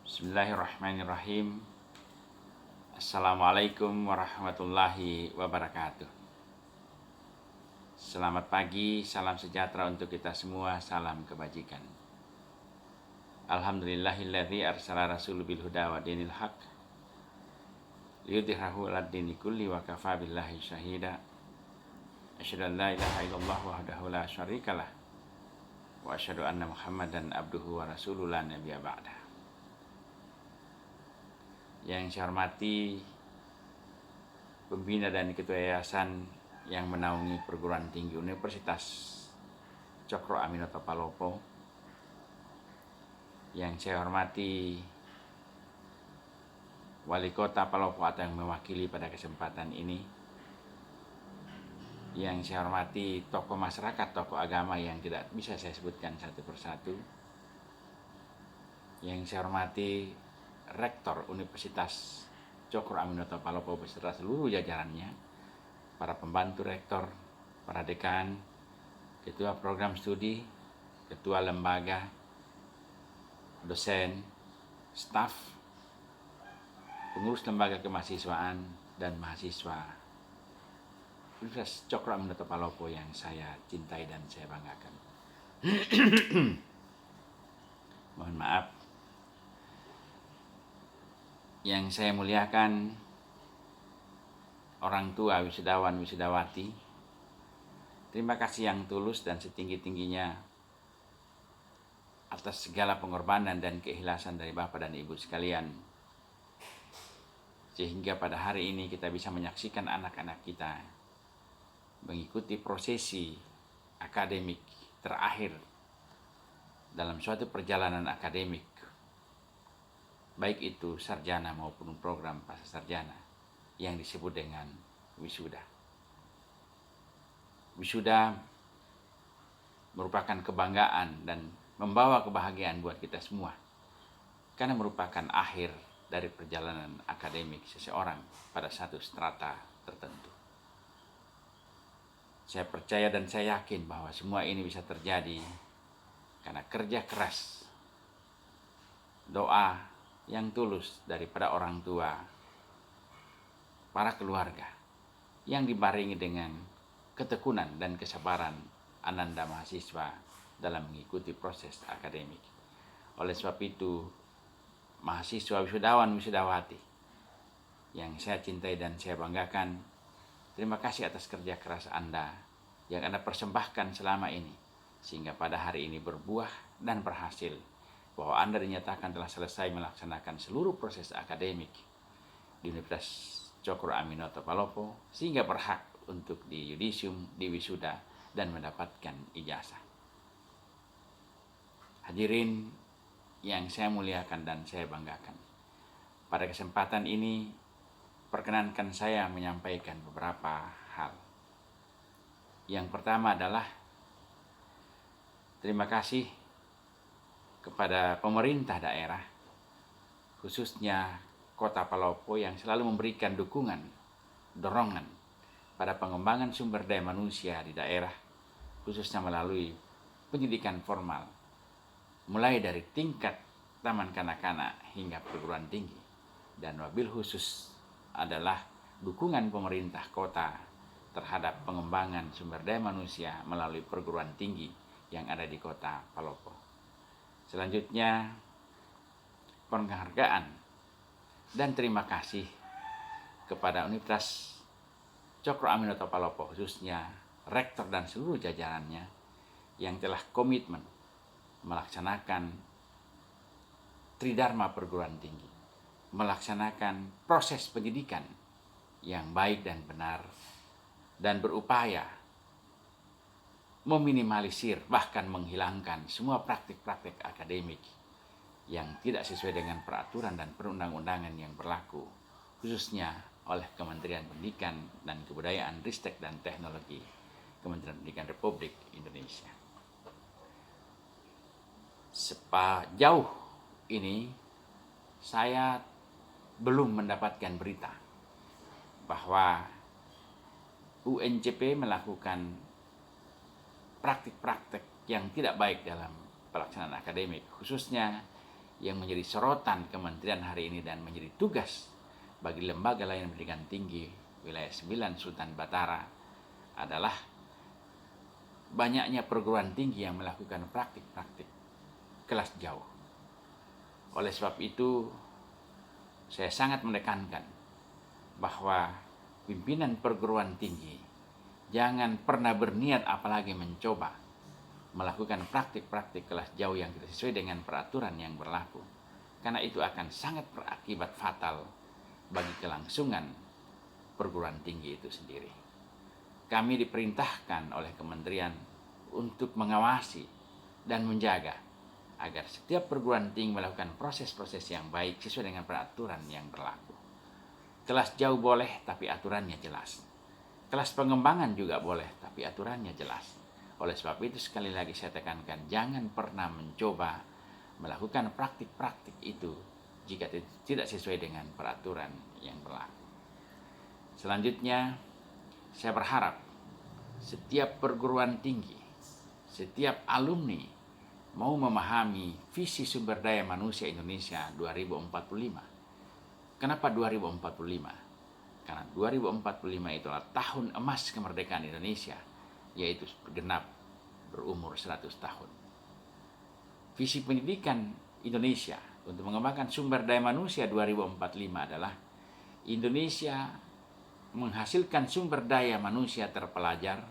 Bismillahirrahmanirrahim. Assalamualaikum warahmatullahi wabarakatuh. Selamat pagi, salam sejahtera untuk kita semua, salam kebajikan. Alhamdulillahilladzi arsala rasul bil huda wa dinil haq liyudhhirahu 'alad dini kulli wa kafa billahi syahida. Asyhadu an la ilaha illallah wahdahu la syarikalah wa asyhadu anna Muhammadan abduhu wa rasuluhu la nabiyya ba'dah. Yang saya hormati pembina dan ketua yayasan yang menaungi perguruan tinggi Universitas Cokro Aminoto Palopo, yang saya hormati Wali Kota Palopo atau yang mewakili pada kesempatan ini, yang saya hormati tokoh masyarakat, tokoh agama yang tidak bisa saya sebutkan satu persatu, yang saya hormati Rektor Universitas Cokro Aminoto Palopo beserta seluruh jajarannya, para pembantu rektor, para dekan, ketua program studi, ketua lembaga, dosen, staf, pengurus lembaga kemahasiswaan, dan mahasiswa Universitas Cokro Aminoto Palopo yang saya cintai dan saya banggakan. Mohon maaf. Yang saya muliakan orang tua wisudawan wisudawati, terima kasih yang tulus dan setinggi-tingginya atas segala pengorbanan dan keikhlasan dari Bapak dan Ibu sekalian, sehingga pada hari ini kita bisa menyaksikan anak-anak kita mengikuti prosesi akademik terakhir dalam suatu perjalanan akademik, baik itu sarjana maupun program pascasarjana yang disebut dengan wisuda. Wisuda merupakan kebanggaan dan membawa kebahagiaan buat kita semua, karena merupakan akhir dari perjalanan akademik seseorang pada satu strata tertentu. Saya percaya dan saya yakin bahwa semua ini bisa terjadi karena kerja keras, doa yang tulus daripada orang tua, para keluarga, yang dibarengi dengan ketekunan dan kesabaran ananda mahasiswa dalam mengikuti proses akademik. Oleh sebab itu, mahasiswa wisudawan wisudawati yang saya cintai dan saya banggakan, terima kasih atas kerja keras Anda yang Anda persembahkan selama ini, sehingga pada hari ini berbuah dan berhasil, bahwa Anda dinyatakan telah selesai melaksanakan seluruh proses akademik di Universitas Cokro Aminoto Palopo, sehingga berhak untuk di yudisium, di wisuda, dan mendapatkan ijazah. Hadirin yang saya muliakan dan saya banggakan, pada kesempatan ini perkenankan saya menyampaikan beberapa hal. Yang pertama adalah terima kasih kepada pemerintah daerah, khususnya Kota Palopo, yang selalu memberikan dukungan, dorongan pada pengembangan sumber daya manusia di daerah, khususnya melalui pendidikan formal, mulai dari tingkat taman kanak-kanak hingga perguruan tinggi. Dan wabil khusus adalah dukungan pemerintah kota terhadap pengembangan sumber daya manusia melalui perguruan tinggi yang ada di Kota Palopo. Selanjutnya, penghargaan dan terima kasih kepada Universitas Cokro Aminoto Palopo, khususnya rektor dan seluruh jajarannya yang telah komitmen melaksanakan tridharma perguruan tinggi, melaksanakan proses pendidikan yang baik dan benar, dan berupaya meminimalisir bahkan menghilangkan semua praktik-praktik akademik yang tidak sesuai dengan peraturan dan perundang-undangan yang berlaku, khususnya oleh Kementerian Pendidikan dan Kebudayaan, Ristek dan Teknologi, Kementerian Pendidikan Republik Indonesia. Sejauh ini saya belum mendapatkan berita bahwa UNCP melakukan praktik-praktik yang tidak baik dalam pelaksanaan akademik, khususnya yang menjadi sorotan kementerian hari ini dan menjadi tugas bagi lembaga layanan pendidikan tinggi wilayah 9 Sultan Batara adalah banyaknya perguruan tinggi yang melakukan praktik-praktik kelas jauh. Oleh sebab itu, saya sangat menekankan bahwa pimpinan perguruan tinggi jangan pernah berniat apalagi mencoba melakukan praktik-praktik kelas jauh yang tidak sesuai dengan peraturan yang berlaku. Karena itu akan sangat berakibat fatal bagi kelangsungan perguruan tinggi itu sendiri. Kami diperintahkan oleh kementerian untuk mengawasi dan menjaga agar setiap perguruan tinggi melakukan proses-proses yang baik sesuai dengan peraturan yang berlaku. Kelas jauh boleh, tapi aturannya jelas. Kelas pengembangan juga boleh, tapi aturannya jelas. Oleh sebab itu, sekali lagi saya tekankan, jangan pernah mencoba melakukan praktik-praktik itu jika tidak sesuai dengan peraturan yang berlaku. Selanjutnya, saya berharap setiap perguruan tinggi, setiap alumni mau memahami visi sumber daya manusia Indonesia 2045. Kenapa 2045? Karena 2045 itulah tahun emas kemerdekaan Indonesia, yaitu genap berumur 100 tahun. Visi pendidikan Indonesia untuk mengembangkan sumber daya manusia 2045 adalah Indonesia menghasilkan sumber daya manusia terpelajar,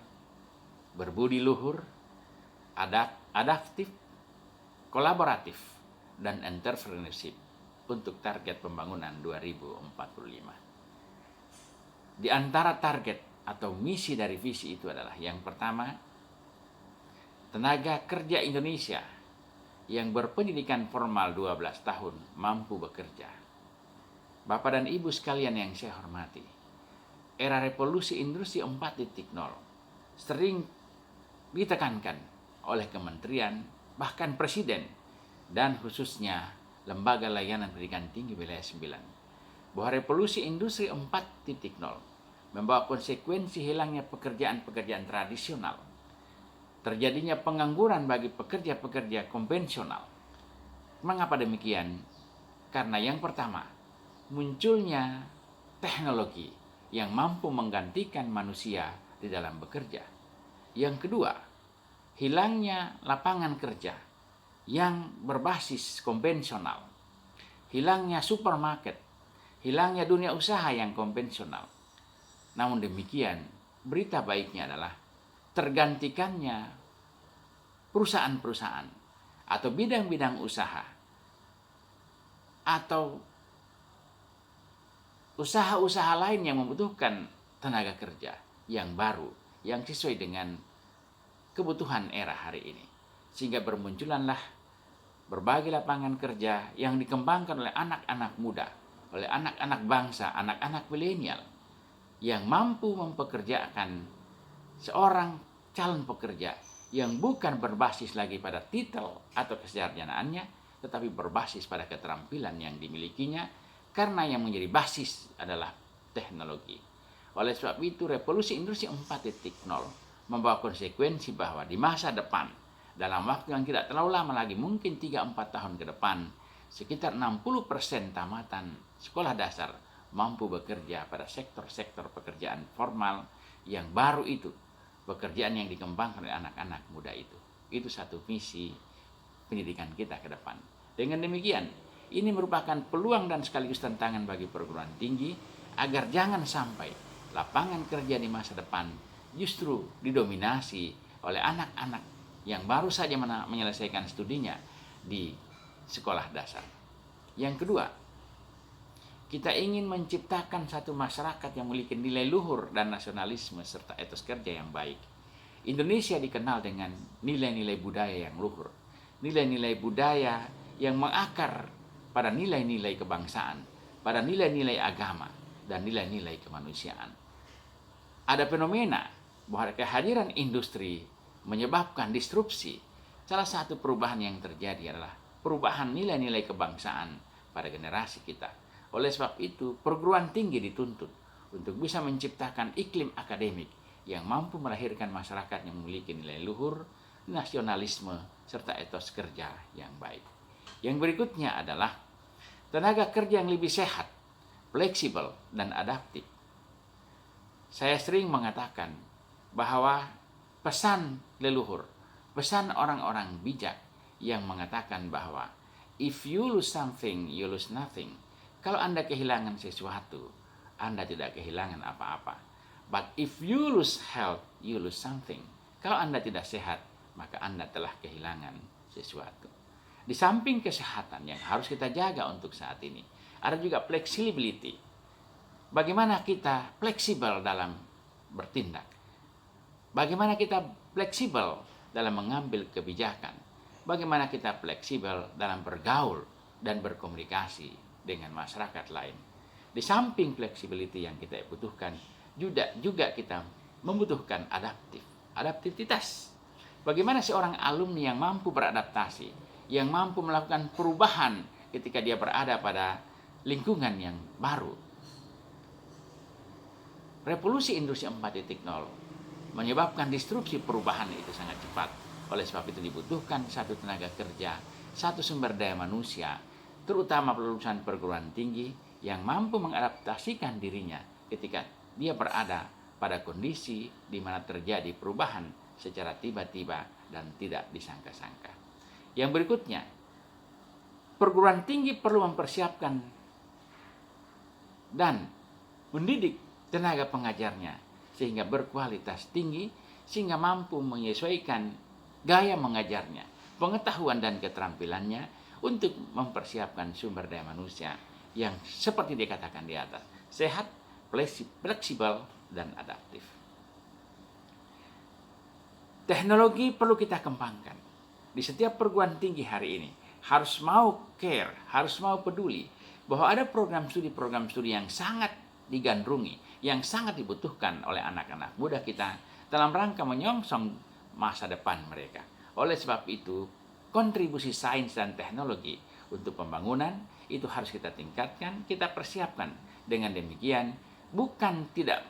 berbudi luhur, adaptif, kolaboratif, dan entrepreneurship untuk target pembangunan 2045. Di antara target atau misi dari visi itu adalah yang pertama, tenaga kerja Indonesia yang berpendidikan formal 12 tahun mampu bekerja. Bapak dan Ibu sekalian yang saya hormati, era revolusi industri 4.0 sering ditekankan oleh kementerian, bahkan presiden, dan khususnya lembaga layanan pendidikan tinggi wilayah 9, bahwa revolusi industri 4.0 membawa konsekuensi hilangnya pekerjaan-pekerjaan tradisional, terjadinya pengangguran bagi pekerja-pekerja konvensional. Mengapa demikian? Karena yang pertama, munculnya teknologi yang mampu menggantikan manusia di dalam bekerja. Yang kedua, hilangnya lapangan kerja yang berbasis konvensional, hilangnya supermarket, hilangnya dunia usaha yang konvensional. Namun demikian, berita baiknya adalah tergantikannya perusahaan-perusahaan atau bidang-bidang usaha atau usaha-usaha lain yang membutuhkan tenaga kerja yang baru, yang sesuai dengan kebutuhan era hari ini. Sehingga bermunculanlah berbagai lapangan kerja yang dikembangkan oleh anak-anak muda, oleh anak-anak bangsa, anak-anak milenial, yang mampu mempekerjakan seorang calon pekerja yang bukan berbasis lagi pada titel atau kesarjanaannya, tetapi berbasis pada keterampilan yang dimilikinya, karena yang menjadi basis adalah teknologi. Oleh sebab itu, revolusi industri 4.0 membawa konsekuensi bahwa di masa depan, dalam waktu yang tidak terlalu lama lagi, mungkin 3-4 tahun ke depan, sekitar 60% tamatan sekolah dasar mampu bekerja pada sektor-sektor pekerjaan formal yang baru itu, pekerjaan yang dikembangkan oleh anak-anak muda itu. Itu satu misi pendidikan kita ke depan. Dengan demikian, ini merupakan peluang dan sekaligus tantangan bagi perguruan tinggi agar jangan sampai lapangan kerja di masa depan justru didominasi oleh anak-anak yang baru saja menyelesaikan studinya di sekolah dasar. Yang kedua, kita ingin menciptakan satu masyarakat yang memiliki nilai luhur dan nasionalisme serta etos kerja yang baik. Indonesia dikenal dengan nilai-nilai budaya yang luhur, nilai-nilai budaya yang mengakar pada nilai-nilai kebangsaan, pada nilai-nilai agama, dan nilai-nilai kemanusiaan. Ada fenomena bahwa kehadiran industri menyebabkan disrupsi. Salah satu perubahan yang terjadi adalah perubahan nilai-nilai kebangsaan pada generasi kita. Oleh sebab itu, perguruan tinggi dituntut untuk bisa menciptakan iklim akademik yang mampu melahirkan masyarakat yang memiliki nilai luhur, nasionalisme, serta etos kerja yang baik. Yang berikutnya adalah tenaga kerja yang lebih sehat, fleksibel, dan adaptif. Saya sering mengatakan bahwa pesan leluhur, pesan orang-orang bijak yang mengatakan bahwa if you lose something, you lose nothing. Kalau Anda kehilangan sesuatu, Anda tidak kehilangan apa-apa. But if you lose health, you lose something. Kalau Anda tidak sehat, maka Anda telah kehilangan sesuatu. Di samping kesehatan yang harus kita jaga untuk saat ini, ada juga flexibility. Bagaimana kita fleksibel dalam bertindak? Bagaimana kita fleksibel dalam mengambil kebijakan? Bagaimana kita fleksibel dalam bergaul dan berkomunikasi dengan masyarakat lain? Di samping flexibility yang kita butuhkan, juga kita membutuhkan adaptivitas. Bagaimana seorang alumni yang mampu beradaptasi, yang mampu melakukan perubahan ketika dia berada pada lingkungan yang baru. Revolusi Industri 4.0 menyebabkan disrupsi perubahan itu sangat cepat. Oleh sebab itu dibutuhkan satu tenaga kerja, satu sumber daya manusia, terutama lulusan perguruan tinggi yang mampu mengadaptasikan dirinya ketika dia berada pada kondisi di mana terjadi perubahan secara tiba-tiba dan tidak disangka-sangka. Yang berikutnya, perguruan tinggi perlu mempersiapkan dan mendidik tenaga pengajarnya sehingga berkualitas tinggi, sehingga mampu menyesuaikan gaya mengajarnya, pengetahuan dan keterampilannya untuk mempersiapkan sumber daya manusia yang seperti dikatakan di atas, sehat, fleksibel, dan adaptif. Teknologi perlu kita kembangkan. Di setiap perguruan tinggi hari ini harus mau care, harus mau peduli bahwa ada program studi yang sangat digandrungi, yang sangat dibutuhkan oleh anak-anak muda kita dalam rangka menyongsong masa depan mereka. Oleh sebab itu, kontribusi sains dan teknologi untuk pembangunan itu harus kita tingkatkan, kita persiapkan. Dengan demikian, bukan tidak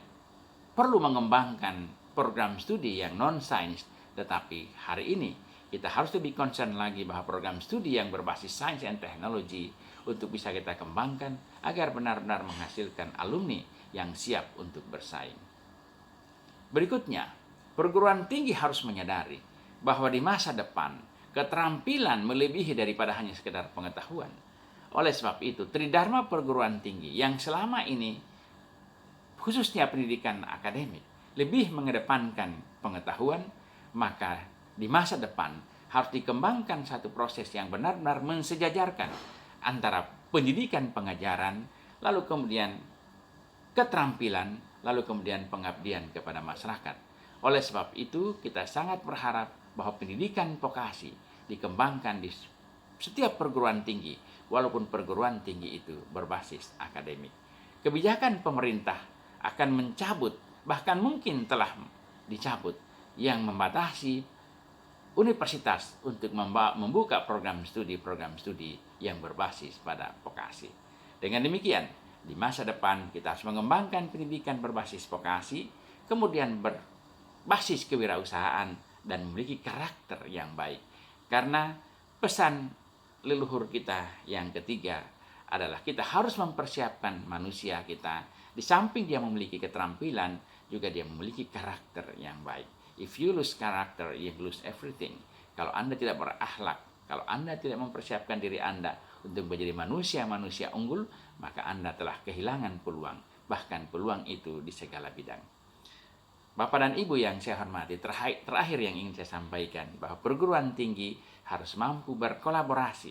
perlu mengembangkan program studi yang non-sains, tetapi hari ini kita harus lebih concern lagi bahwa program studi yang berbasis sains dan teknologi untuk bisa kita kembangkan agar benar-benar menghasilkan alumni yang siap untuk bersaing. Berikutnya, perguruan tinggi harus menyadari bahwa di masa depan keterampilan melebihi daripada hanya sekedar pengetahuan. Oleh sebab itu, tridharma perguruan tinggi yang selama ini khususnya pendidikan akademik lebih mengedepankan pengetahuan, maka di masa depan harus dikembangkan satu proses yang benar-benar mensejajarkan antara pendidikan pengajaran, lalu kemudian keterampilan, lalu kemudian pengabdian kepada masyarakat. Oleh sebab itu, kita sangat berharap bahwa pendidikan vokasi dikembangkan di setiap perguruan tinggi, walaupun perguruan tinggi itu berbasis akademik. Kebijakan pemerintah akan mencabut, bahkan mungkin telah dicabut, yang membatasi universitas untuk membuka program studi yang berbasis pada vokasi. Dengan demikian, di masa depan kita harus mengembangkan pendidikan berbasis vokasi, kemudian berbasis kewirausahaan dan memiliki karakter yang baik. Karena pesan leluhur kita yang ketiga adalah kita harus mempersiapkan manusia kita, di samping dia memiliki keterampilan, juga dia memiliki karakter yang baik. If you lose character, you lose everything. Kalau Anda tidak berakhlak, kalau Anda tidak mempersiapkan diri Anda untuk menjadi manusia-manusia unggul, maka Anda telah kehilangan peluang, bahkan peluang itu di segala bidang. Bapak dan Ibu yang saya hormati, terakhir yang ingin saya sampaikan, bahwa perguruan tinggi harus mampu berkolaborasi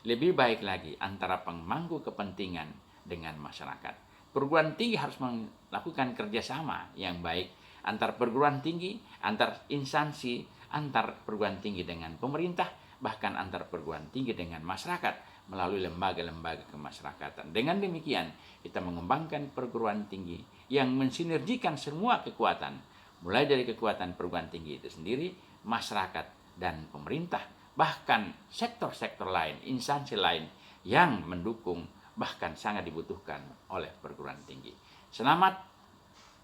lebih baik lagi antara pemangku kepentingan dengan masyarakat. Perguruan tinggi harus melakukan kerjasama yang baik antar perguruan tinggi, antar instansi, antar perguruan tinggi dengan pemerintah, bahkan antar perguruan tinggi dengan masyarakat melalui lembaga-lembaga kemasyarakatan. Dengan demikian, kita mengembangkan perguruan tinggi yang mensinergikan semua kekuatan, mulai dari kekuatan perguruan tinggi itu sendiri, masyarakat, dan pemerintah, bahkan sektor-sektor lain, instansi lain yang mendukung, bahkan sangat dibutuhkan oleh perguruan tinggi. Selamat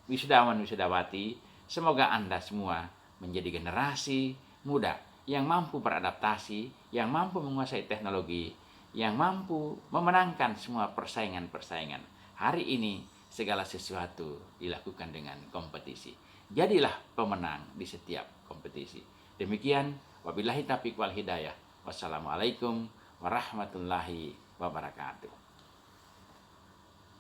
wisudawan wisudawati, semoga Anda semua menjadi generasi muda yang mampu beradaptasi, yang mampu menguasai teknologi, yang mampu memenangkan semua persaingan-persaingan. Hari ini segala sesuatu dilakukan dengan kompetisi. Jadilah pemenang di setiap kompetisi. Demikian, wabillahi taufiq wal hidayah. Wassalamualaikum warahmatullahi wabarakatuh.